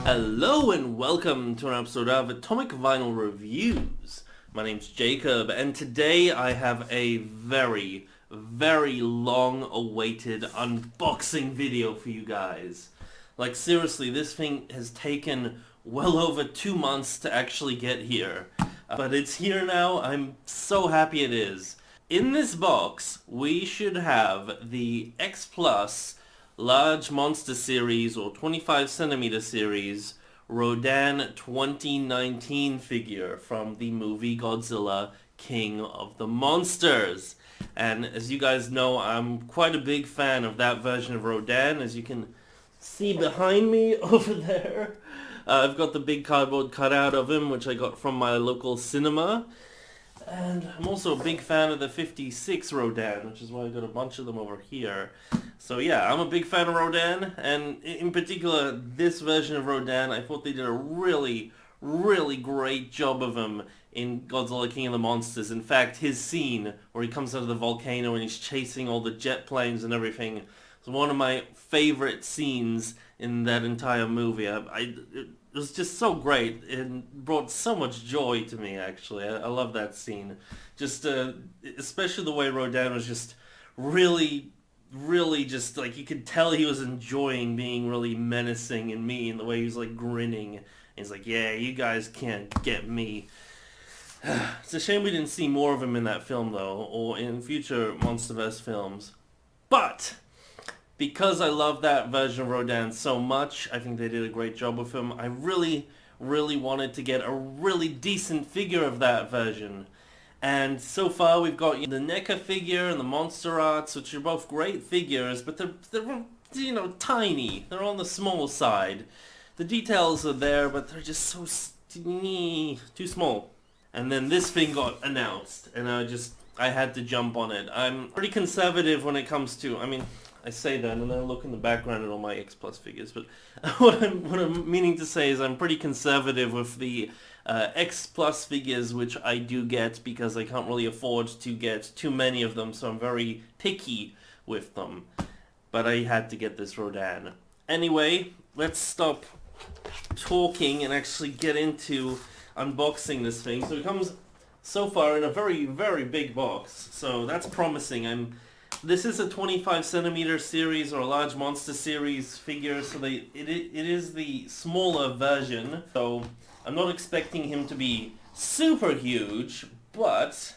Hello and welcome to an episode of Atomic Vinyl Reviews. My name's Jacob and today I have a very long-awaited unboxing video for you guys. Like seriously, this thing has taken well over 2 months to actually get here. But it's here now. I'm so happy it is. In this box, we should have the X Plus Large Monster Series or 25 centimeter series Rodan 2019 figure from the movie Godzilla King of the Monsters. And as you guys know, I'm quite a big fan of that version of Rodan, as you can see behind me over there. I've got the big cardboard cutout of him, which I got from my local cinema. And I'm also a big fan of the 56 Rodan, which is why I got a bunch of them over here. So yeah, I'm a big fan of Rodan, and in particular, this version of Rodan, I thought they did a really great job of him in Godzilla King of the Monsters. In fact, his scene where he comes out of the volcano and he's chasing all the jet planes and everything is one of my favorite scenes in that entire movie. It was just so great and brought so much joy to me, actually. I love that scene. Just, especially the way Rodan was just really just, like, you could tell he was enjoying being really menacing and mean, the way he was, like, grinning. And he's like, yeah, you guys can't get me. It's a shame we didn't see more of him in that film, though, or in future Monsterverse films. But because I love that version of Rodan so much, I think they did a great job with him. I really wanted to get a really decent figure of that version. And so far we've got the NECA figure and the Monster Arts, which are both great figures, but they're you know, tiny. They're on the small side. The details are there, but they're just so too small. And then this thing got announced, and I had to jump on it. I'm pretty conservative when it comes to, I say that and then I look in the background at all my X Plus figures, but what I'm meaning to say is I'm pretty conservative with the X Plus figures, which I do get because I can't really afford to get too many of them, so I'm very picky with them. But I had to get this Rodan. Anyway, let's stop talking and actually get into unboxing this thing. So it comes so far in a very big box, so that's promising. This is a 25 centimeter series or a large monster series figure, so it is the smaller version. So I'm not expecting him to be super huge, but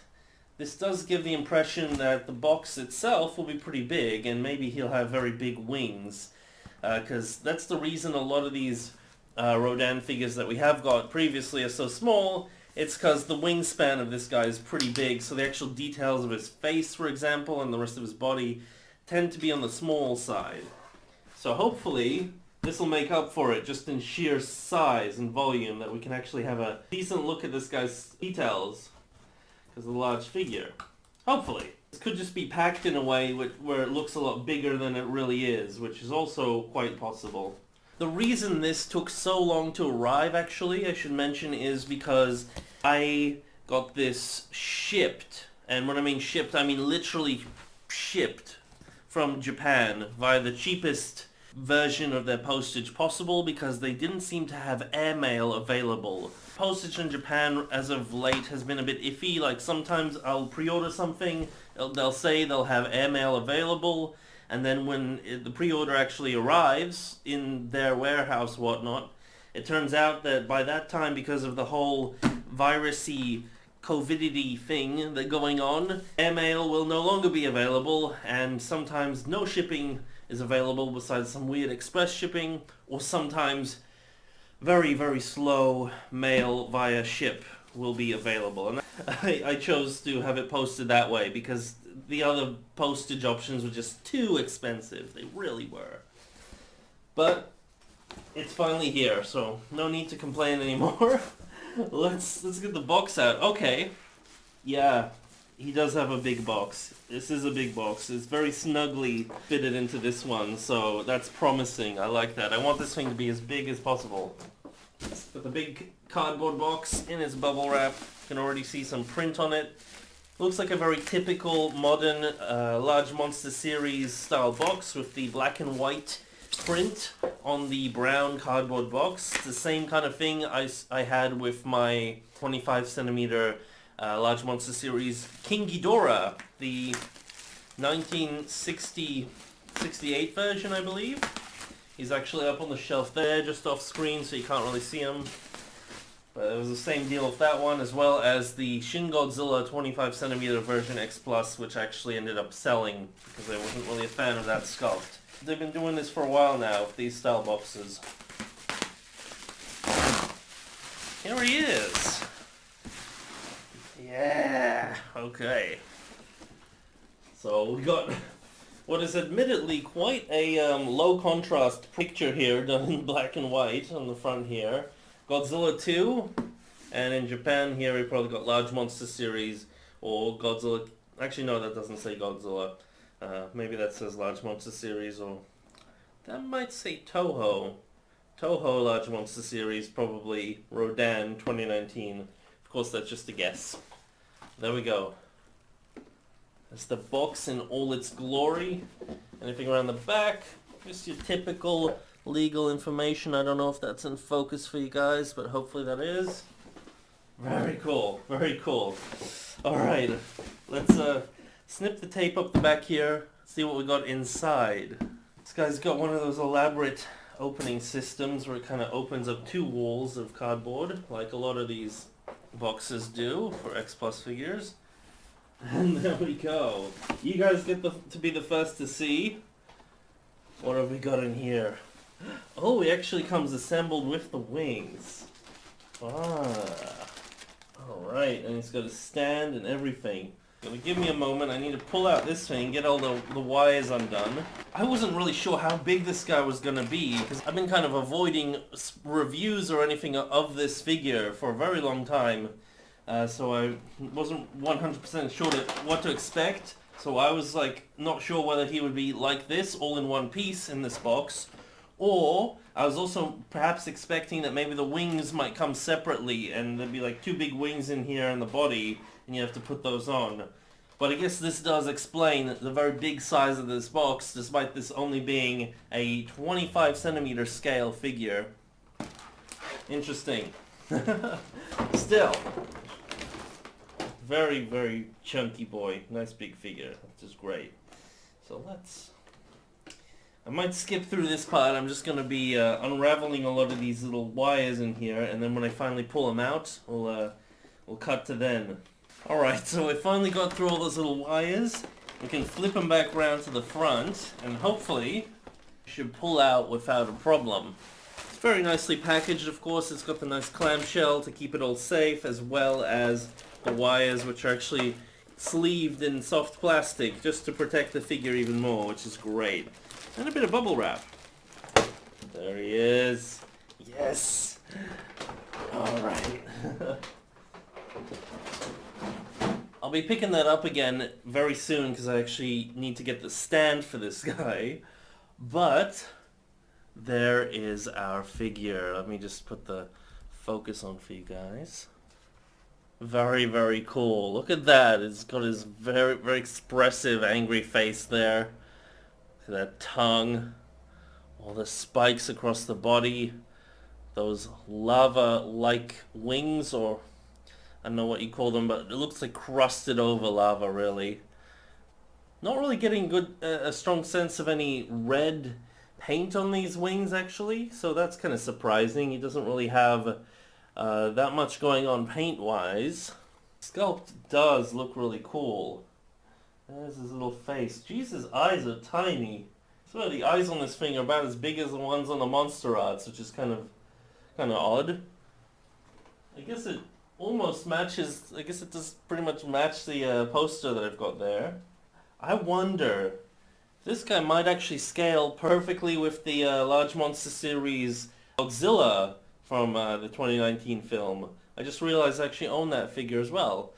this does give the impression that the box itself will be pretty big, and maybe he'll have very big wings, because that's the reason a lot of these Rodan figures that we have got previously are so small. It's because the wingspan of this guy is pretty big, so the actual details of his face, for example, and the rest of his body tend to be on the small side. So hopefully this will make up for it just in sheer size and volume, that we can actually have a decent look at this guy's details because of the large figure. Hopefully. This could just be packed in a way where it looks a lot bigger than it really is, which is also quite possible. The reason this took so long to arrive, actually, I should mention, is because I got this shipped. And when I mean shipped, I mean literally shipped from Japan via the cheapest version of their postage possible, because they didn't seem to have airmail available. Postage in Japan, as of late, has been a bit iffy. Like, sometimes I'll pre-order something, they'll say they'll have airmail available, and then when the pre-order actually arrives in their warehouse, whatnot, it turns out that by that time, because of the whole virusy, COVIDity thing that's going on, airmail will no longer be available, and sometimes no shipping is available besides some weird express shipping, or sometimes very slow mail via ship will be available. And I chose to have it posted that way because the other postage options were just too expensive. They really were. But it's finally here, so no need to complain anymore. Let's get the box out. Okay. Yeah, he does have a big box. This is a big box. It's very snugly fitted into this one, so that's promising. I like that. I want this thing to be as big as possible. Got the big cardboard box in its bubble wrap. You can already see some print on it. Looks like a very typical modern large monster series style box with the black and white print on the brown cardboard box. It's the same kind of thing I had with my 25 centimeter Large Monster Series King Ghidorah, the 1968 version, I believe. He's actually up on the shelf there, just off screen, so you can't really see him. But it was the same deal with that one, as well as the Shin Godzilla 25 centimeter version X Plus, which actually ended up selling because I wasn't really a fan of that sculpt. They've been doing this for a while now with these style boxes. Here he is. Yeah. Okay. So we got what is admittedly quite a low contrast picture here, done in black and white on the front here. Godzilla 2, and in Japan here we probably got Large Monster Series or Godzilla. Actually, no, that doesn't say Godzilla. Maybe that says Large Monster Series, or that might say Toho. Toho Large Monster Series, probably Rodan 2019. Of course, that's just a guess. There we go. That's the box in all its glory. Anything around the back? Just your typical legal information. I don't know if that's in focus for you guys, but hopefully that is. Very cool. Very cool. Alright, let's snip the tape up the back here, see what we got inside. This guy's got one of those elaborate opening systems where it kind of opens up two walls of cardboard, like a lot of these boxes do for X Plus figures. And there we go. You guys get to be the first to see. What have we got in here? Oh, it actually comes assembled with the wings. Alright, and it's got a stand and everything. Gonna give me a moment, I need to pull out this thing, get all the wires undone. I wasn't really sure how big this guy was gonna be, because I've been kind of avoiding reviews or anything of this figure for a very long time. So I wasn't 100% sure what to expect. So I was like, not sure whether he would be like this, all in one piece in this box. Or I was also perhaps expecting that maybe the wings might come separately and there'd be like two big wings in here and the body, and you have to put those on. But I guess this does explain the very big size of this box, despite this only being a 25 centimeter scale figure. Interesting. Still, very, very chunky boy. Nice big figure. Which is great. So I might skip through this part. I'm just going to be unraveling a lot of these little wires in here, and then when I finally pull them out, we'll cut to then. Alright, so I finally got through all those little wires. We can flip them back around to the front, and hopefully should pull out without a problem. It's very nicely packaged, of course. It's got the nice clamshell to keep it all safe, as well as the wires, which are actually sleeved in soft plastic just to protect the figure even more, which is great. And a bit of bubble wrap. There he is. Yes! Alright. I'll be picking that up again very soon because I actually need to get the stand for this guy. But there is our figure. Let me just put the focus on for you guys. Very, very cool. Look at that. It's got his very, very expressive, angry face there. Look at that tongue. All the spikes across the body. Those lava-like wings, or I don't know what you call them, but it looks like crusted over lava, really. Not really getting a strong sense of any red paint on these wings, actually, so that's kind of surprising. He doesn't really have that much going on paint-wise. Sculpt does look really cool. There's his little face. Jeez, his eyes are tiny. So the eyes on this thing are about as big as the ones on the Monsterverse, which is kind of odd. I guess it almost matches. I guess it does pretty much match the poster that I've got there. I wonder if this guy might actually scale perfectly with the Large Monster Series Godzilla from the 2019 film. I just realized I actually own that figure as well.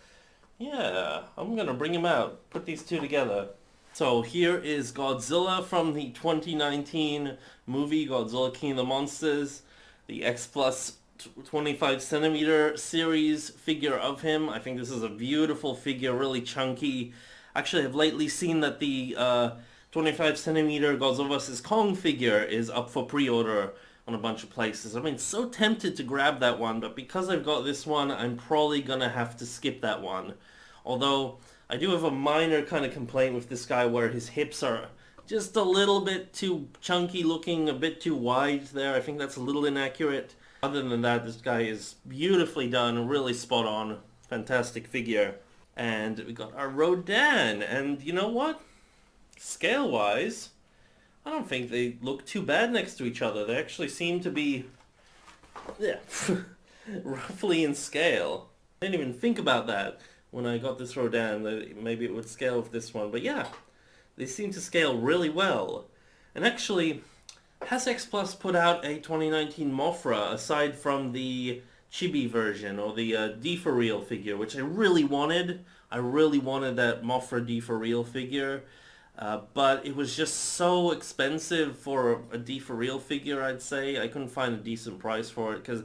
Yeah, I'm gonna bring him out, put these two together. So here is Godzilla from the 2019 movie Godzilla King of the Monsters, the X Plus 25 centimeter series figure of him. I think this is a beautiful figure, really chunky. Actually, I've lately seen that the 25cm Godzilla vs. Kong figure is up for pre-order on a bunch of places. I've been so tempted to grab that one, but because I've got this one, I'm probably gonna have to skip that one. Although, I do have a minor kind of complaint with this guy where his hips are just a little bit too chunky looking, a bit too wide there. I think that's a little inaccurate. Other than that, this guy is beautifully done, really spot on. Fantastic figure. And we got our Rodan, and you know what? Scale-wise, I don't think they look too bad next to each other. They actually seem to be, yeah, roughly in scale. I didn't even think about that when I got this Rodan, that maybe it would scale with this one. But yeah, they seem to scale really well. And actually, has X Plus put out a 2019 Mothra aside from the chibi version or the D for Real figure, which I really wanted. I really wanted that Mothra D for Real figure. But it was just so expensive for a D for Real figure, I'd say. I couldn't find a decent price for it because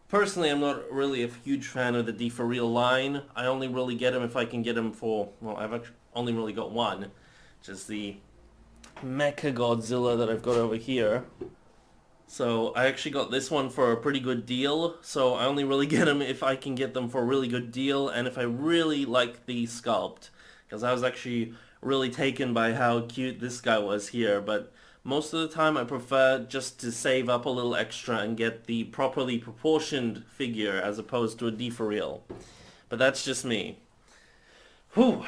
personally I'm not really a huge fan of the D for Real line. I only really get them if I can get them for, well, I've actually only really got one, which is the Mecha Godzilla that I've got over here. So I actually got this one for a pretty good deal, so I only really get them if I can get them for a really good deal and if I really like the sculpt, because I was actually really taken by how cute this guy was here, but most of the time I prefer just to save up a little extra and get the properly proportioned figure as opposed to a D for Real. But that's just me. Whew.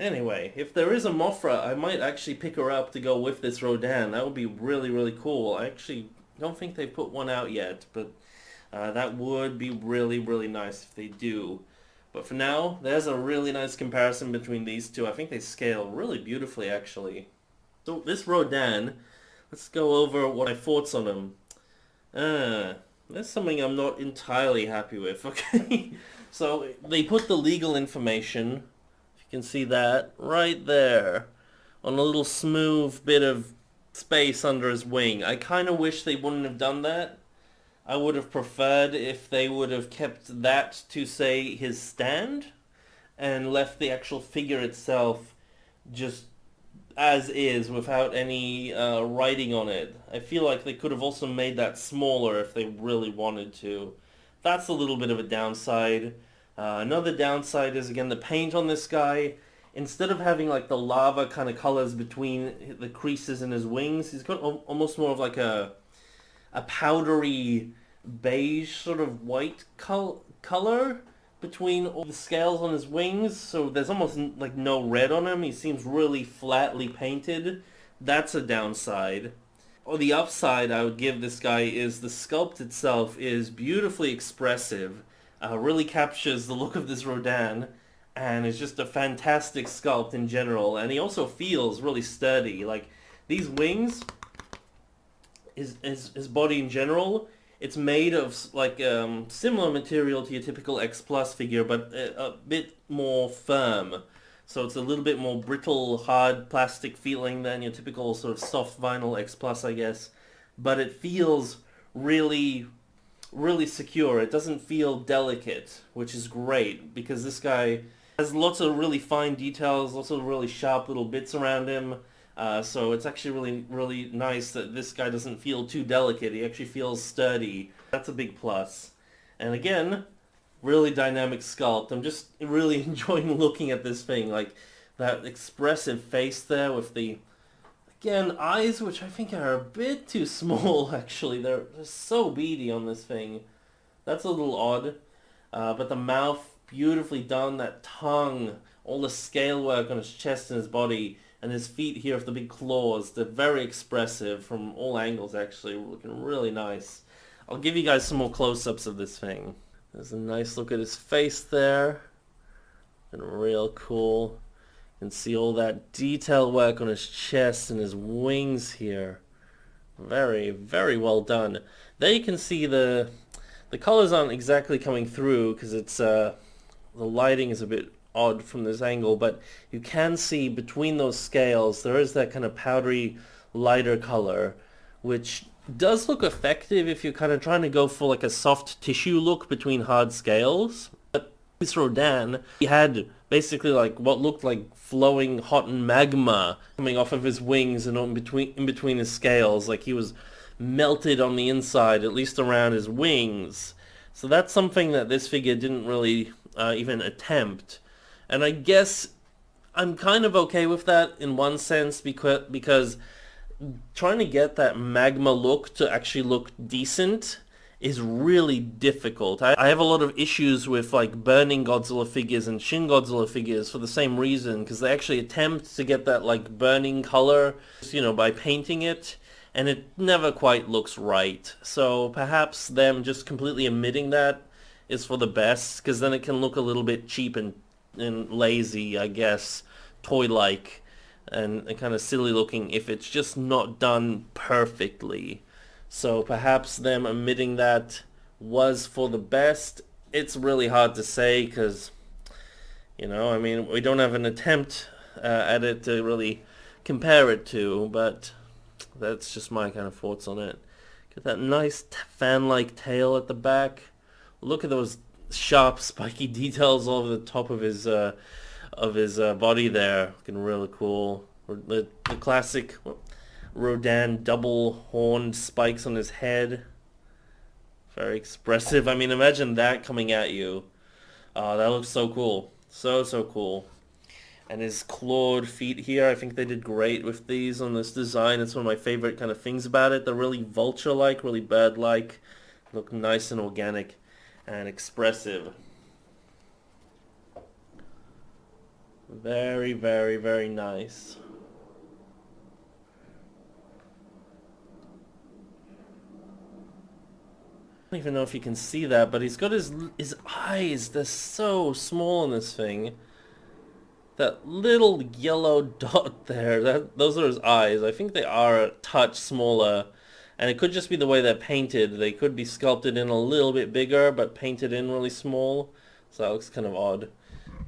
Anyway, if there is a Mothra, I might actually pick her up to go with this Rodan. That would be really, really cool. I actually don't think they've put one out yet, but that would be really, really nice if they do. But for now, there's a really nice comparison between these two. I think they scale really beautifully, actually. So this Rodan, let's go over what my thoughts on him. There's something I'm not entirely happy with, okay? So they put the legal information, if you can see that, right there, on a little smooth bit of space under his wing. I kind of wish they wouldn't have done that. I would have preferred if they would have kept that to, say, his stand and left the actual figure itself just as is without any writing on it. I feel like they could have also made that smaller if they really wanted to. That's a little bit of a downside. Another downside is, again, the paint on this guy. Instead of having like the lava kind of colors between the creases in his wings, he's got almost more of like a powdery beige sort of white color between all the scales on his wings, so there's almost like no red on him. He seems really flatly painted. That's a downside. Or the upside I would give this guy is the sculpt itself is beautifully expressive, really captures the look of this Rodan, and is just a fantastic sculpt in general. And he also feels really sturdy. Like these wings, his body in general, it's made of like similar material to your typical X Plus figure, but a bit more firm. So it's a little bit more brittle, hard plastic feeling than your typical sort of soft vinyl X Plus, I guess. But it feels really, really secure. It doesn't feel delicate, which is great because this guy has lots of really fine details, lots of really sharp little bits around him. So it's actually really, really nice that this guy doesn't feel too delicate. He actually feels sturdy. That's a big plus. And again, really dynamic sculpt. I'm just really enjoying looking at this thing. Like that expressive face there with the, again, eyes, which I think are a bit too small, actually. They're so beady on this thing. That's a little odd. But the mouth, beautifully done. That tongue, all the scale work on his chest and his body. And his feet here with the big claws, they're very expressive from all angles, actually, looking really nice. I'll give you guys some more close-ups of this thing. There's a nice look at his face there. And real cool. You can see all that detail work on his chest and his wings here. Very, very well done. There you can see the colors aren't exactly coming through because it's the lighting is a bit odd from this angle, but you can see between those scales there is that kind of powdery lighter color, which does look effective if you're kind of trying to go for like a soft tissue look between hard scales. But Series RODAN, he had basically like what looked like flowing hot magma coming off of his wings and in between his scales, like he was melted on the inside, at least around his wings. So that's something that this figure didn't really even attempt. And I guess I'm kind of okay with that in one sense because trying to get that magma look to actually look decent is really difficult. I have a lot of issues with like burning Godzilla figures and Shin Godzilla figures for the same reason, because they actually attempt to get that like burning color, by painting it, and it never quite looks right. So perhaps them just completely omitting that is for the best, because then it can look a little bit cheap and lazy, I guess, toy-like, and kind of silly looking if it's just not done perfectly. So perhaps them omitting that was for the best. It's really hard to say because, I mean, we don't have an attempt at it to really compare it to, but that's just my kind of thoughts on it. Get that nice fan-like tail at the back. Look at those sharp, spiky details all over the top of his body there. Looking really cool. The classic Rodan double-horned spikes on his head. Very expressive. I mean, imagine that coming at you. Oh, that looks so cool. So cool. And his clawed feet here, I think they did great with these on this design. It's one of my favorite kind of things about it. They're really vulture-like, really bird-like. Look nice and organic and expressive. Very, very, very nice. I don't even know if you can see that, but he's got his eyes. They're so small in this thing. That little yellow dot there, those are his eyes. I think they are a touch smaller, and it could just be the way they're painted. They could be sculpted in a little bit bigger, but painted in really small. So that looks kind of odd.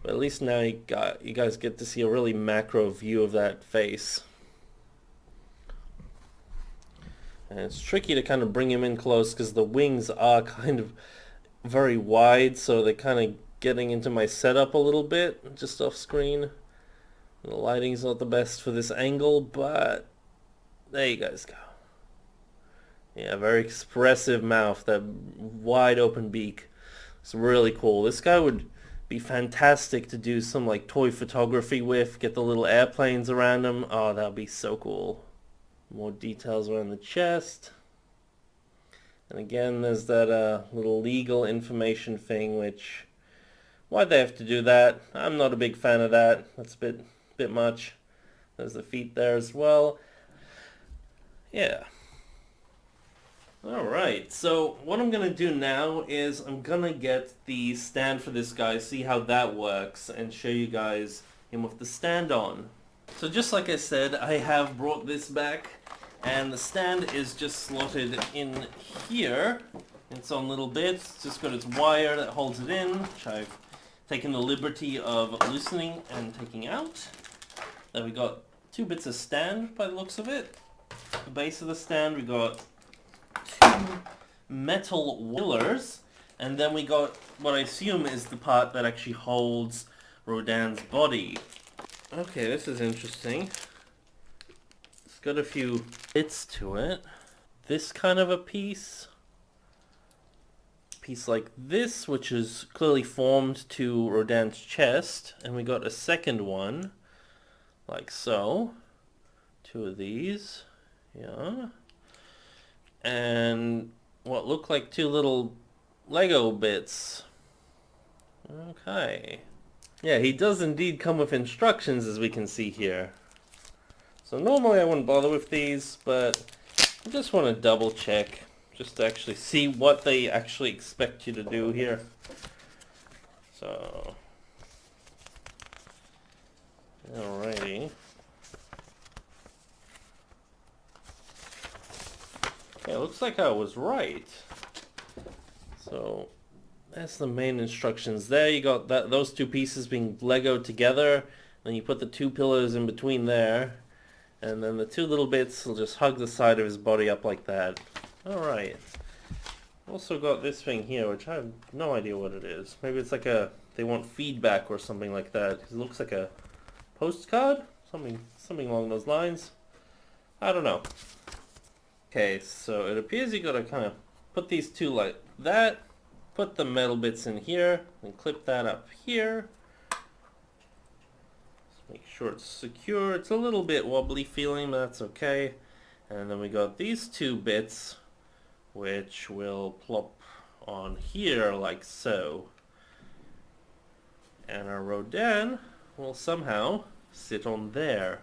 But at least now you guys get to see a really macro view of that face. And it's tricky to kind of bring him in close because the wings are kind of very wide, so they're kind of getting into my setup a little bit, just off screen. The lighting's not the best for this angle, but there you guys go. Yeah, very expressive mouth, that wide open beak. It's really cool. This guy would be fantastic to do some like toy photography with, get the little airplanes around him. Oh, that would be so cool. More details around the chest. And again, there's that little legal information thing, which, why'd they have to do that? I'm not a big fan of that. That's a bit much. There's the feet there as well. Yeah. Alright, so what I'm going to do now is I'm going to get the stand for this guy, see how that works, and show you guys him with the stand on. So just like I said, I have brought this back, and the stand is just slotted in here in its own little bits. It's just got its wire that holds it in, which I've taken the liberty of loosening and taking out. Then we got two bits of stand by the looks of it. The base of the stand, we got two metal wheelers, and then we got what I assume is the part that actually holds Rodan's body. Okay, this is interesting. It's got a few bits to it. This kind of a piece like this, which is clearly formed to Rodan's chest, and we got a second one, like so. Two of these, yeah. And what look like two little Lego bits. Okay. Yeah, he does indeed come with instructions, as we can see here. So normally I wouldn't bother with these, but I just want to double check, just to actually see what they actually expect you to do here. So, alrighty. Yeah, it looks like I was right. So that's the main instructions there. You got those two pieces being Legoed together, then you put the two pillars in between there, and then the two little bits will just hug the side of his body up like that. Alright. Also got this thing here, which I have no idea what it is. Maybe it's like a they want feedback or something like that. It looks like a postcard, something along those lines. I don't know. Okay, so it appears you gotta kind of put these two like that, put the metal bits in here, and clip that up here. Just make sure it's secure. It's a little bit wobbly feeling, but that's okay. And then we got these two bits, which will plop on here like so. And our Rodan will somehow sit on there.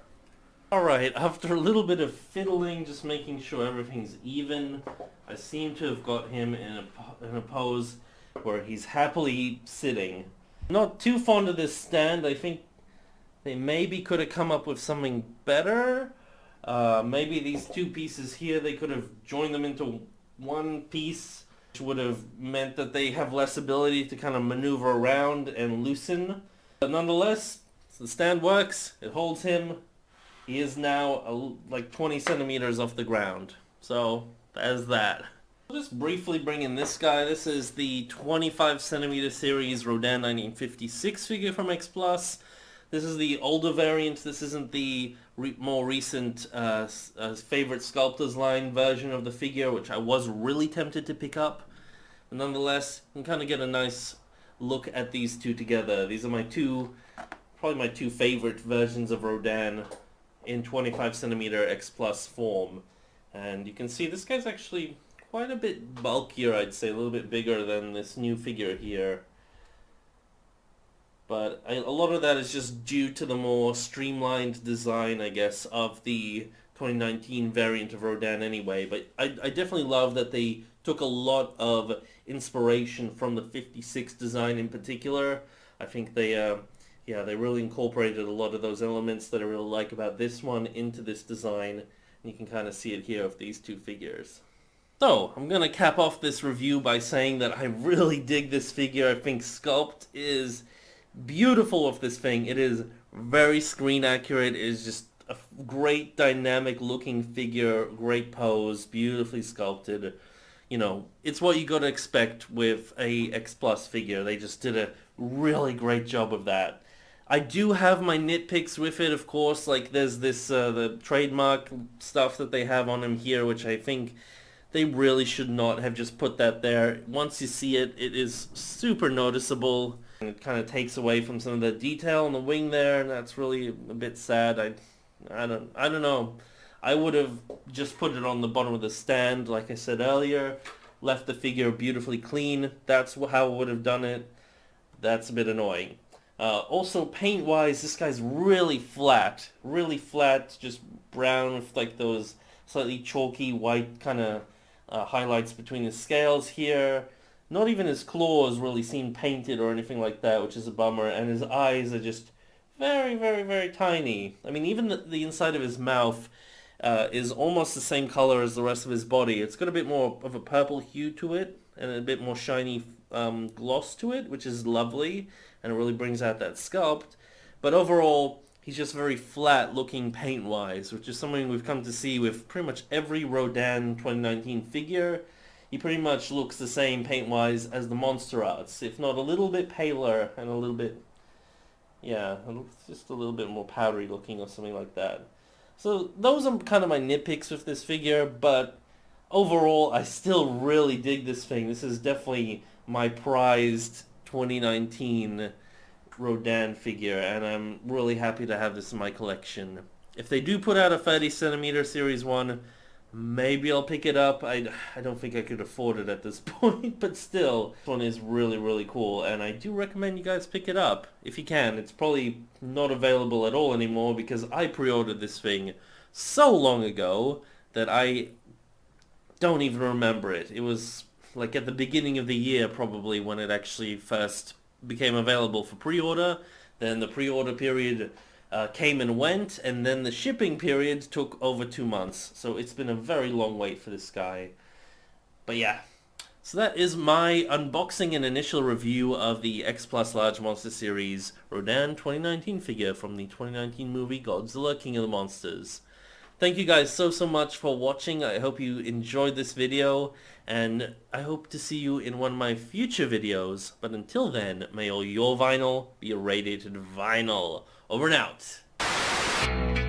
Alright, after a little bit of fiddling, just making sure everything's even, I seem to have got him in a pose where he's happily sitting. Not too fond of this stand. I think they maybe could have come up with something better. Maybe these two pieces here, they could have joined them into one piece, which would have meant that they have less ability to kind of maneuver around and loosen. But nonetheless, the stand works, it holds him. He is now like 20 centimeters off the ground. So, there's that. I'll just briefly bring in this guy. This is the 25 centimeter series Rodan 1956 figure from X Plus. This is the older variant. This isn't the more recent favorite sculptors line version of the figure, which I was really tempted to pick up. But nonetheless, you can kind of get a nice look at these two together. These are probably my two favorite versions of Rodan in 25 centimeter X Plus form. And you can see this guy's actually quite a bit bulkier, I'd say, a little bit bigger than this new figure here. But a lot of that is just due to the more streamlined design, I guess, of the 2019 variant of Rodan anyway. But I definitely love that they took a lot of inspiration from the 56 design in particular. I think they really incorporated a lot of those elements that I really like about this one into this design. And you can kind of see it here with these two figures. So, I'm going to cap off this review by saying that I really dig this figure. I think sculpt is beautiful of this thing. It is very screen accurate. It is just a great dynamic looking figure, great pose, beautifully sculpted. You know, it's what you gotta expect with a X Plus figure. They just did a really great job of that. I do have my nitpicks with it, of course. Like there's this the trademark stuff that they have on him here, which I think they really should not have just put that there. Once you see it, it is super noticeable. And it kind of takes away from some of the detail on the wing there, and that's really a bit sad. I don't know. I would have just put it on the bottom of the stand, like I said earlier, left the figure beautifully clean. That's how I would have done it. That's a bit annoying. Also, paint-wise, this guy's really flat, just brown with like those slightly chalky white kind of highlights between his scales here. Not even his claws really seem painted or anything like that, which is a bummer, and his eyes are just very, very, very tiny. I mean, even the inside of his mouth is almost the same color as the rest of his body. It's got a bit more of a purple hue to it, and a bit more shiny gloss to it, which is lovely, and it really brings out that sculpt. But overall, he's just very flat looking paint-wise, which is something we've come to see with pretty much every Rodan 2019 figure. He pretty much looks the same paint-wise as the Monsterverse, if not a little bit paler and a little bit, yeah, just a little bit more powdery looking or something like that. So those are kind of my nitpicks with this figure, but overall I still really dig this thing. This is definitely my prized 2019 Rodan figure, and I'm really happy to have this in my collection. If they do put out a 30 centimeter Series 1, maybe I'll pick it up. I don't think I could afford it at this point, but still, this one is really, really cool, and I do recommend you guys pick it up if you can. It's probably not available at all anymore because I pre-ordered this thing so long ago that I don't even remember it. It was like at the beginning of the year probably when it actually first became available for pre-order. Then the pre-order period came and went, and then the shipping period took over 2 months. So it's been a very long wait for this guy. But yeah, so that is my unboxing and initial review of the X Plus Large Monster Series Rodan 2019 figure from the 2019 movie Godzilla King of the Monsters. Thank you guys so much for watching. I hope you enjoyed this video, and I hope to see you in one of my future videos. But until then, may all your vinyl be radiated vinyl. Over and out.